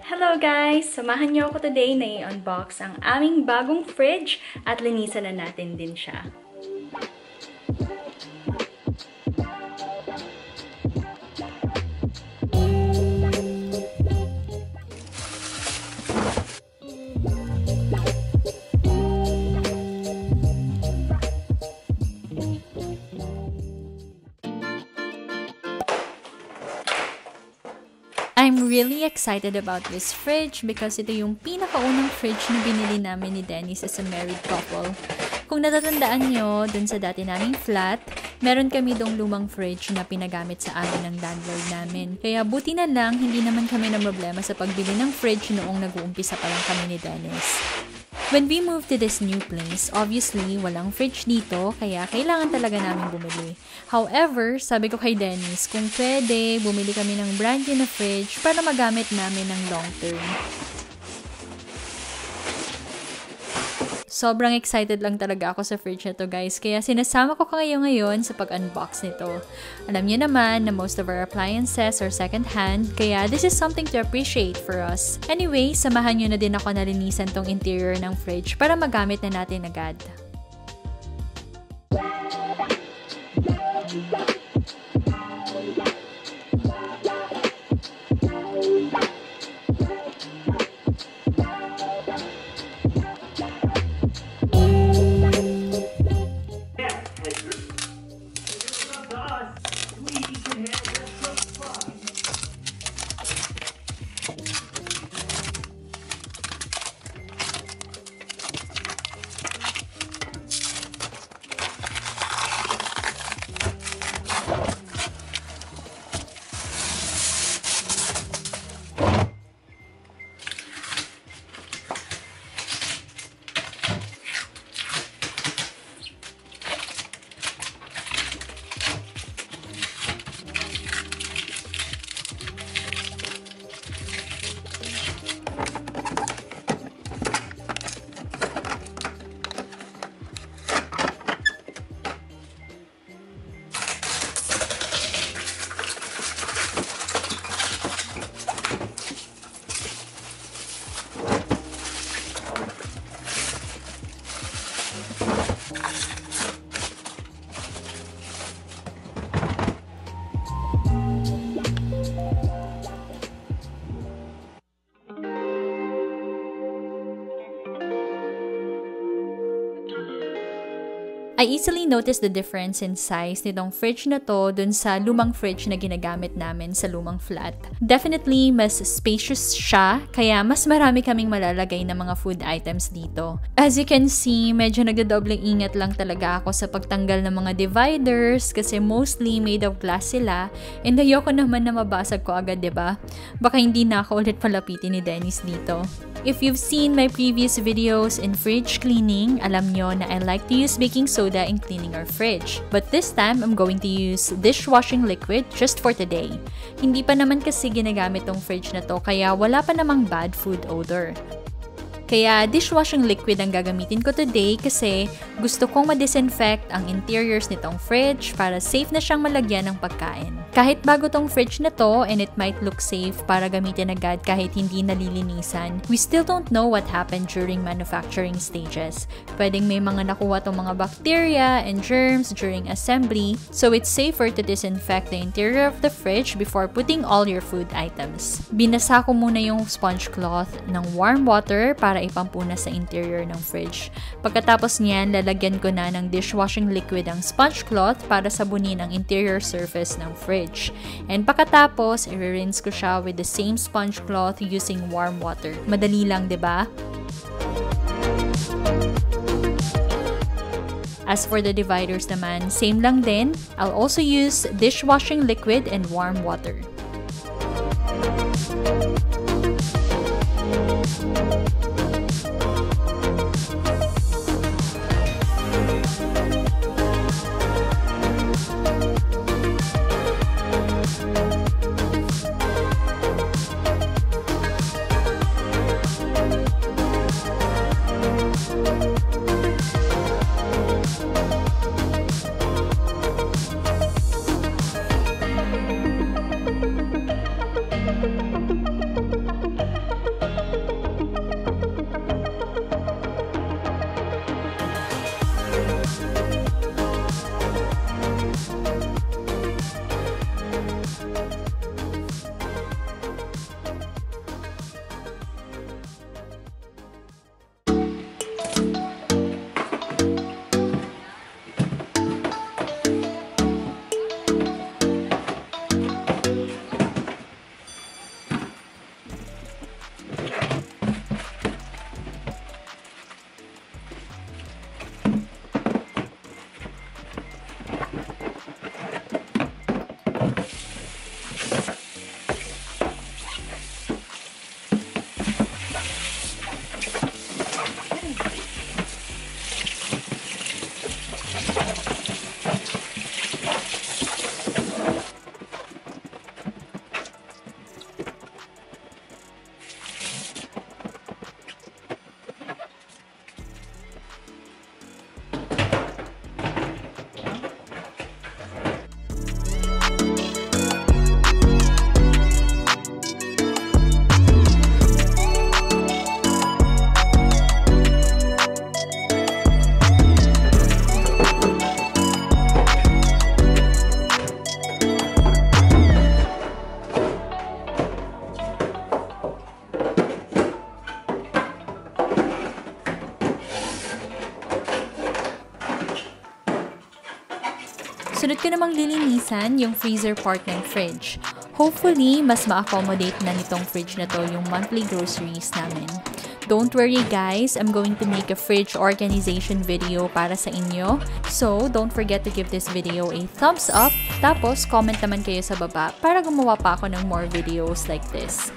Hello guys! Samahan niyo ako today na i-unbox ang aming bagong fridge at linisan na natin din siya. I'm really excited about this fridge because ito yung pinakaunang fridge na binili namin ni Dennis as a married couple. Kung natatandaan nyo, dun sa dati naming flat, meron kami dong lumang fridge na pinagamit sa amin ng landlord namin. Kaya buti na lang, hindi naman kami na problema sa pagbili ng fridge noong nag-uumpisa pa lang kami ni Dennis. When we moved to this new place, obviously, walang fridge dito, kaya kailangan talaga namin bumili. However, sabi ko kay Dennis, kung pwede, bumili kami ng brand new na fridge para magamit namin ng long term. Sobrang excited lang talaga ako sa fridge na to guys, kaya sinasama ko kayo ngayon sa pag-unbox nito. Alam niyo naman na most of our appliances are second-hand, kaya this is something to appreciate for us. Anyway, samahan niyo na din ako na linisan tong interior ng fridge para magamit na natin agad. I easily noticed the difference in size nitong fridge na to dun sa lumang fridge na ginagamit namin sa lumang flat. Definitely, mas spacious siya, kaya mas marami kaming malalagay na mga food items dito. As you can see, medyo nagdodobling ingat lang talaga ako sa pagtanggal ng mga dividers kasi mostly made of glass sila and ayoko naman na mabasag ko agad, diba? Baka hindi na ako ulit palapitin ni Dennis dito. If you've seen my previous videos in fridge cleaning, alam nyo na I like to use baking soda in cleaning our fridge. But this time, I'm going to use dishwashing liquid just for today. Hindi pa naman kasi ginagamit tong fridge na to, kaya wala pa namang bad food odor. Kaya dishwashing liquid ang gagamitin ko today kasi gusto kong ma-disinfect ang interiors nitong fridge para safe na siyang malagyan ng pagkain. Kahit bago tong fridge na to and it might look safe para gamitin agad kahit hindi nalilinisan, we still don't know what happened during manufacturing stages. Pwedeng may mga nakuha tong mga bacteria and germs during assembly, so it's safer to disinfect the interior of the fridge before putting all your food items. Binasa ko muna yung sponge cloth ng warm water para ipampunas sa interior ng fridge. Pagkatapos niyan, lalagyan ko na ng dishwashing liquid ang sponge cloth para sabunin ang interior surface ng fridge. And pagkatapos, i-rinse ko siya with the same sponge cloth using warm water. Madali lang, 'di ba? As for the dividers naman, same lang din. I'll also use dishwashing liquid and warm water. Sunod ko namang lilinisan yung freezer part ng fridge. Hopefully, mas ma-accommodate na nitong fridge na to yung monthly groceries namin. Don't worry guys, I'm going to make a fridge organization video para sa inyo. So, don't forget to give this video a thumbs up. Tapos, comment naman kayo sa baba para gumawa pa ako ng more videos like this.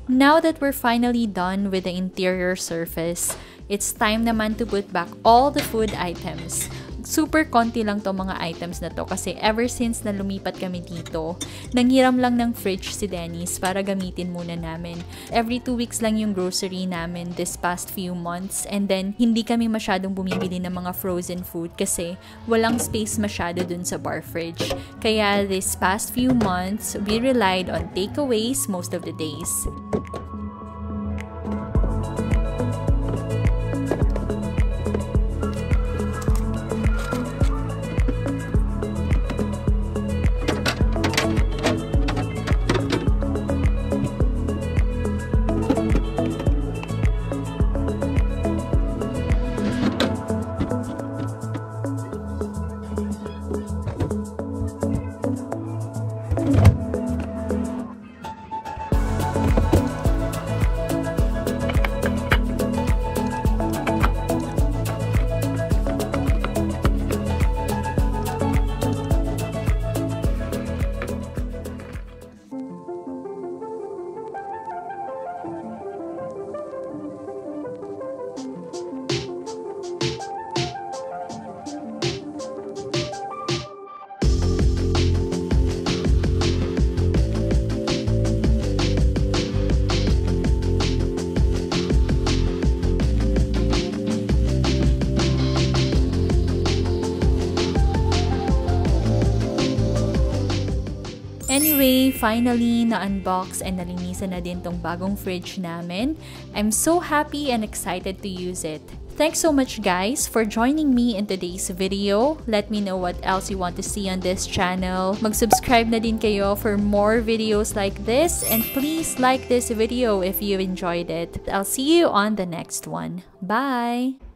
Now that we're finally done with the interior surface, it's time naman to put back all the food items. Super konti lang to mga items na to kasi ever since na lumipat kami dito, nanghiram lang ng fridge si Dennis para gamitin muna namin. Every 2 weeks lang yung grocery namin this past few months, and then hindi kami masyadong bumibili ng mga frozen food kasi walang space masyado dun sa bar fridge. Kaya this past few months, we relied on takeaways most of the days. Anyway, finally, na-unbox and nalinisan na din tong bagong fridge namin. I'm so happy and excited to use it. Thanks so much guys for joining me in today's video. Let me know what else you want to see on this channel. Mag-subscribe na din kayo for more videos like this, and please like this video if you enjoyed it. I'll see you on the next one. Bye!